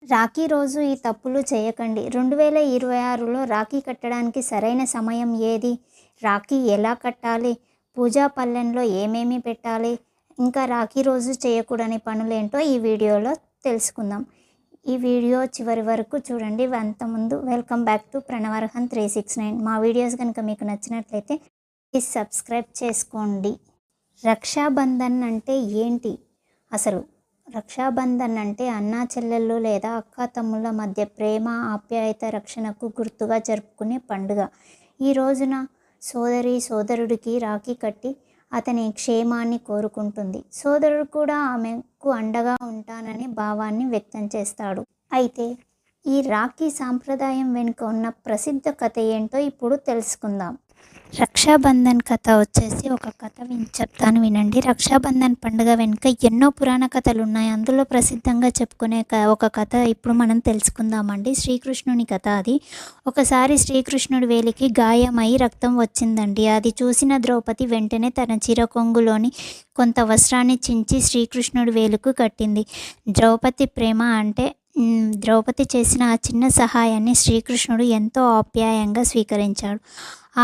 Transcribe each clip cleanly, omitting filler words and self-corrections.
రాఖీ రోజు ఈ తప్పులు చేయకండి. 2026లో రాఖీ కట్టడానికి సరైన సమయం ఏది? రాఖీ ఎలా కట్టాలి? పూజా పళ్ళెంలో ఏమేమి పెట్టాలి? ఇంకా రాఖీ రోజు చేయకూడని పనులేంటో ఈ వీడియోలో తెలుసుకుందాం. ఈ వీడియో చివరి వరకు చూడండి. అంతకుముందు వెల్కమ్ బ్యాక్ టు ప్రణవరహన్ 369. మా వీడియోస్ కనుక మీకు నచ్చినట్లయితే ప్లీజ్ సబ్స్క్రైబ్ చేసుకోండి. రక్షాబంధన్ అంటే ఏంటి అసలు? రక్షాబంధన్ అంటే అన్నా చెల్లెళ్ళు లేదా అక్క తమ్ముళ్ళ మధ్య ప్రేమ, ఆప్యాయత, రక్షణకు గుర్తుగా జరుపుకునే పండుగ. ఈ రోజున సోదరి సోదరుడికి రాఖీ కట్టి అతని క్షేమాన్ని కోరుకుంటుంది. సోదరుడు కూడా ఆమెకు అండగా ఉంటాననే భావాన్ని వ్యక్తం చేస్తాడు. అయితే ఈ రాఖీ సాంప్రదాయం వెనుక ఉన్న ప్రసిద్ధ కథ ఏంటో ఇప్పుడు తెలుసుకుందాం. రక్షాబంధన్ కథ వచ్చేసి ఒక కథ చెప్తాను వినండి. రక్షాబంధన్ పండుగ వెనుక ఎన్నో పురాణ కథలు ఉన్నాయి. అందులో ప్రసిద్ధంగా చెప్పుకునే ఒక కథ ఇప్పుడు మనం తెలుసుకుందామండి. శ్రీకృష్ణుని కథ అది. ఒకసారి శ్రీకృష్ణుడి వేలికి గాయమై రక్తం వచ్చిందండి. అది చూసిన ద్రౌపది వెంటనే తన చీరకొంగులోని కొంత వస్త్రాన్ని చించి శ్రీకృష్ణుడి వేలుకు కట్టింది. ద్రౌపది చేసిన ఆ చిన్న సహాయాన్ని శ్రీకృష్ణుడు ఎంతో ఆప్యాయంగా స్వీకరించాడు.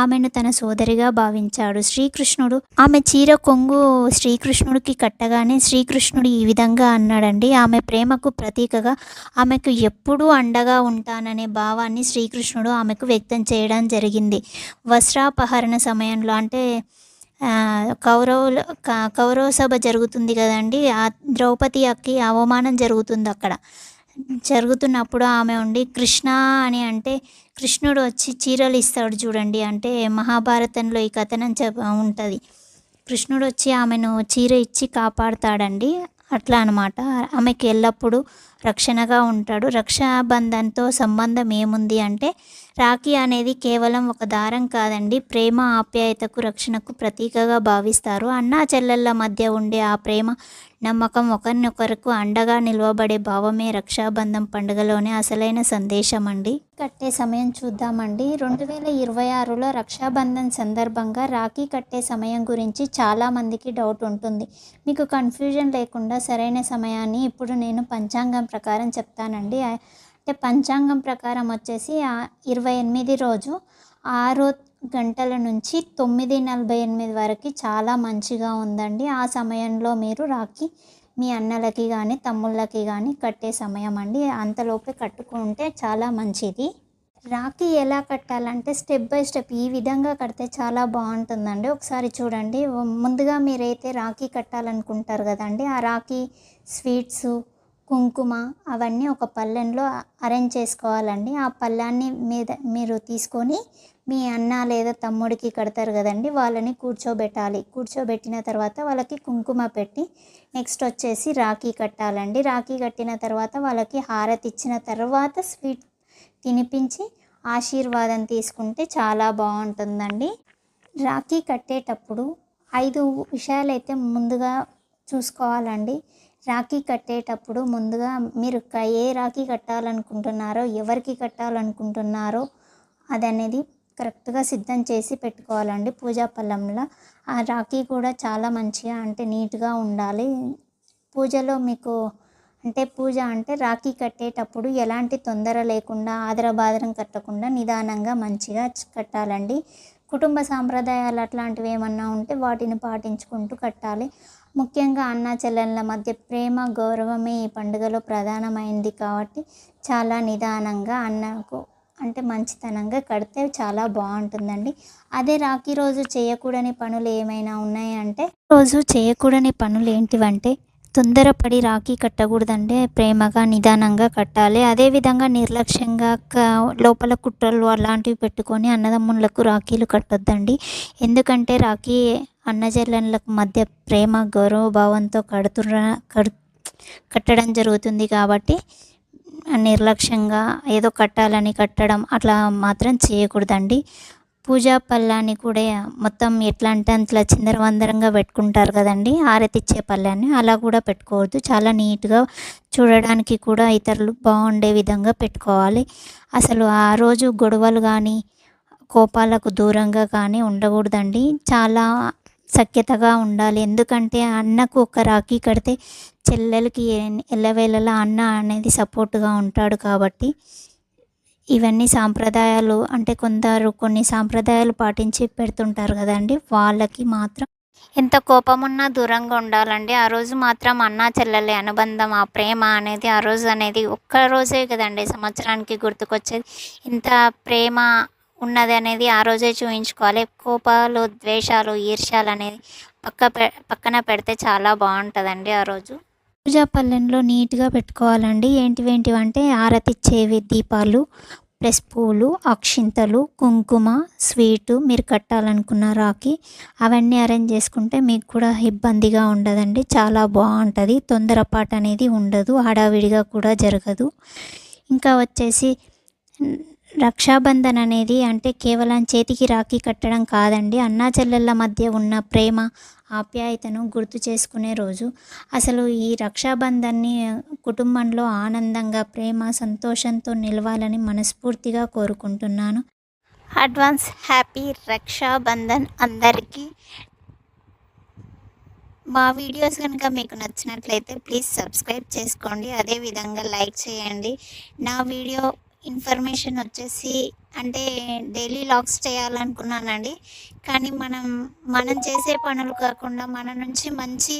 ఆమెను తన సోదరిగా భావించాడు. శ్రీకృష్ణుడు ఆమె చీర కొంగు శ్రీకృష్ణుడికి కట్టగానే శ్రీకృష్ణుడు ఈ విధంగా అన్నాడండి. ఆమె ప్రేమకు ప్రతీకగా ఆమెకు ఎప్పుడూ అండగా ఉంటాననే భావాన్ని శ్రీకృష్ణుడు ఆమెకు వ్యక్తం చేయడం జరిగింది. వస్త్రాపహరణ సమయంలో అంటే కౌరవ సభ జరుగుతుంది కదండి. ఆ ద్రౌపదికి అవమానం జరుగుతుంది. అక్కడ జరుగుతున్నప్పుడు ఆమె ఉండి కృష్ణ అని అంటే కృష్ణుడు వచ్చి చీరలు ఇస్తాడు చూడండి. అంటే మహాభారతంలో ఈ కథనం ఉంటుంది. కృష్ణుడు వచ్చి ఆమెను చీర ఇచ్చి కాపాడుతాడండి. అట్లా అనమాట. ఆమెకి ఎల్లప్పుడూ రక్షణగా ఉంటాడు. రక్షాబంధన్తో సంబంధం ఏముంది అంటే రాఖీ అనేది కేవలం ఒక దారం కాదండి. ప్రేమ, ఆప్యాయతకు, రక్షణకు ప్రతీకగా భావిస్తారు. అన్నా చెల్లెళ్ళ మధ్య ఉండే ఆ ప్రేమ, నమ్మకం, ఒకరినొకరికి అండగా నిలవబడే భావమే రక్షాబంధన్ పండుగలోనే అసలైన సందేశం అండి. కట్టే సమయం చూద్దామండి. 2026లో రక్షాబంధన్ సందర్భంగా రాఖీ కట్టే సమయం గురించి చాలామందికి డౌట్ ఉంటుంది. మీకు కన్ఫ్యూజన్ లేకుండా సరైన సమయాన్ని ఇప్పుడు నేను పంచాంగం ప్రకారం చెప్తానండి. అంటే పంచాంగం ప్రకారం వచ్చేసి 28 రోజు 6 గంటల నుంచి 9:48 వరకు చాలా మంచిగా ఉందండి. ఆ సమయంలో మీరు రాఖీ మీ అన్నలకి కానీ తమ్ముళ్ళకి కానీ కట్టే సమయం అండి. అంతలోపే కట్టుకుంటే చాలా మంచిది. రాఖీ ఎలా కట్టాలంటే స్టెప్ బై స్టెప్ ఈ విధంగా కడితే చాలా బాగుంటుందండి. ఒకసారి చూడండి. ముందుగా మీరైతే రాఖీ కట్టాలనుకుంటారు కదండి. ఆ రాఖీ స్వీట్స్, కుంకుమ అవన్నీ ఒక పళ్ళెంలో అరేంజ్ చేసుకోవాలండి. ఆ పళ్ళాన్ని మీరు తీసుకొని మీ అన్న లేదా తమ్ముడికి కడతారు కదండి, వాళ్ళని కూర్చోబెట్టాలి. కూర్చోబెట్టిన తర్వాత వాళ్ళకి కుంకుమ పెట్టి నెక్స్ట్ వచ్చేసి రాఖీ కట్టాలండి. రాఖీ కట్టిన తర్వాత వాళ్ళకి హారతి ఇచ్చిన తర్వాత స్వీట్ తినిపించి ఆశీర్వాదం తీసుకుంటే చాలా బాగుంటుందండి. రాఖీ కట్టేటప్పుడు 5 విషయాలైతే ముందుగా చూసుకోవాలండి. రాఖీ కట్టేటప్పుడు ముందుగా మీరు ఏ రాఖీ కట్టాలనుకుంటున్నారో, ఎవరికి కట్టాలనుకుంటున్నారో అదనేది కరెక్ట్గా సిద్ధం చేసి పెట్టుకోవాలండి పూజా పళ్ళంలో. ఆ రాఖీ కూడా చాలా మంచిగా అంటే నీట్గా ఉండాలి. పూజలో మీకు పూజ అంటే రాఖీ కట్టేటప్పుడు ఎలాంటి తొందర లేకుండా ఆదరబాదరం కట్టకుండా నిదానంగా మంచిగా కట్టాలండి. కుటుంబ సాంప్రదాయాలు అట్లాంటివి ఏమన్నా ఉంటే వాటిని పాటించుకుంటూ కట్టాలి. ముఖ్యంగా అన్నా చెల్లెళ్ళ మధ్య ప్రేమ, గౌరవమే ఈ పండుగలో ప్రధానమైంది కాబట్టి చాలా నిదానంగా అన్నకు మంచితనంగా కడితే చాలా బాగుంటుందండి. అదే రాఖీ రోజు చేయకూడని పనులు ఏమైనా ఉన్నాయంటే, రోజు చేయకూడని పనులు ఏంటివంటే తొందరపడి రాఖీ కట్టకూడదండి. ప్రేమగా నిదానంగా కట్టాలి. అదేవిధంగా నిర్లక్ష్యంగా లోపల కుట్రలు అలాంటివి పెట్టుకొని అన్నదమ్ములకు రాఖీలు కట్టొద్దండి. ఎందుకంటే రాఖీ అన్నచెల్లెళ్ళకు మధ్య ప్రేమ, గౌరవ భావంతో కట్టడం జరుగుతుంది కాబట్టి నిర్లక్ష్యంగా ఏదో కట్టాలని కట్టడం అట్లా మాత్రం చేయకూడదండి. పూజా పళ్ళాన్ని కూడా మొత్తం ఎట్లా అంటే అట్లా చిందరవందరంగా పెట్టుకుంటారు కదండి. హారతిచ్చే పళ్ళాన్ని అలా కూడా పెట్టుకోవద్దు. చాలా నీట్గా చూడడానికి కూడా ఇతరులు బాగుండే విధంగా పెట్టుకోవాలి. అసలు ఆ రోజు గొడవలు కానీ కోపాలకు దూరంగా కానీ ఉండకూడదండి. చాలా సఖ్యతగా ఉండాలి. ఎందుకంటే అన్నకు ఒక రాఖీ కడితే చెల్లెలకి ఎల్లవేళలా అన్న అనేది సపోర్ట్‌గా ఉంటాడు కాబట్టి, ఇవన్నీ సాంప్రదాయాలు అంటే కొందరు కొన్ని సాంప్రదాయాలు పాటించి పెడుతుంటారు గదండీ! వాళ్ళకి మాత్రం ఎంత కోపమున్నా దూరంగా ఉండాలండి. ఆ రోజు మాత్రం అన్నా చెల్లెలి అనుబంధం, ఆ ప్రేమ అనేది ఆ రోజు అనేది ఒక్క రోజే కదండీ సంవత్సరానికి గుర్తుకొచ్చేది. ఇంత ప్రేమ ఉన్నది అనేది ఆ రోజే చూయించుకోవాలి. కోపాలు, ద్వేషాలు, ఈర్ష్యాలనేది పక్కన పెడితే చాలా బావుంటదండి ఆ రోజు. పూజా పళ్ళెంలో నీట్‌గా పెట్టుకోవాలండి. ఏంటివేంటివంటే హారతిచ్చేవి దీపాలు, ప్లస్ పూలు, అక్షింతలు, కుంకుమ, స్వీటు, మీరు కట్టాలనుకున్న రాఖీ అవన్నీ అరేంజ్ చేసుకుంటే మీకు కూడా ఇబ్బందిగా ఉండదండి. చాలా బావుంటది. తొందరపాటనేది ఉండదు. హడావిడిగా కూడా జరగదు. ఇంకా వచ్చేసి రక్షాబంధన్ అనేది అంటే కేవలం చేతికి రాఖీ కట్టడం కాదండి. అన్నా చెల్లెళ్ళ మధ్య ఉన్న ప్రేమ, ఆప్యాయతను గుర్తు చేసుకునే రోజు. అసలు ఈ రక్షాబంధన్‌ని కుటుంబంలో ఆనందంగా, ప్రేమ, సంతోషంతో నిలవాలని మనస్ఫూర్తిగా కోరుకుంటున్నాను. అడ్వాన్స్ హ్యాపీ రక్షాబంధన్ అందరికీ. మా వీడియోస్ కనుక మీకు నచ్చినట్లయితే ప్లీజ్ సబ్స్క్రైబ్ చేసుకోండి. అదేవిధంగా లైక్ చేయండి. నా వీడియో ఇన్ఫర్మేషన్ వచ్చేసి అంటే డైలీ వ్లాగ్స్ చేయాలనుకున్నానండి. కానీ మనం చేసే పనులు కాకుండా మన నుంచి మంచి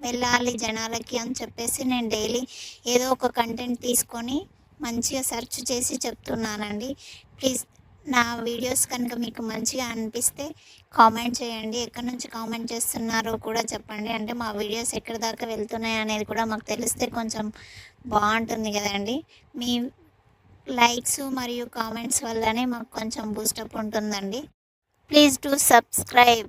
వెళ్ళాలి జనాలకి అని చెప్పేసి నేను డైలీ ఏదో ఒక కంటెంట్ తీసుకొని మంచిగా సెర్చ్ చేసి చెప్తున్నానండి. ప్లీజ్ నా వీడియోస్ కనుక మీకు మంచిగా అనిపిస్తే కామెంట్ చేయండి. ఎక్కడి నుంచి కామెంట్ చేస్తున్నారో కూడా చెప్పండి. అంటే మా వీడియోస్ ఎక్కడి దాకా వెళ్తున్నాయి అనేది కూడా మాకు తెలిస్తే కొంచెం బాగుంటుంది కదండి. మీ లైక్స్ మరియు కామెంట్స్ వల్లనే మాకు కొంచెం బూస్టప్ ఉంటుందండి. Please do subscribe.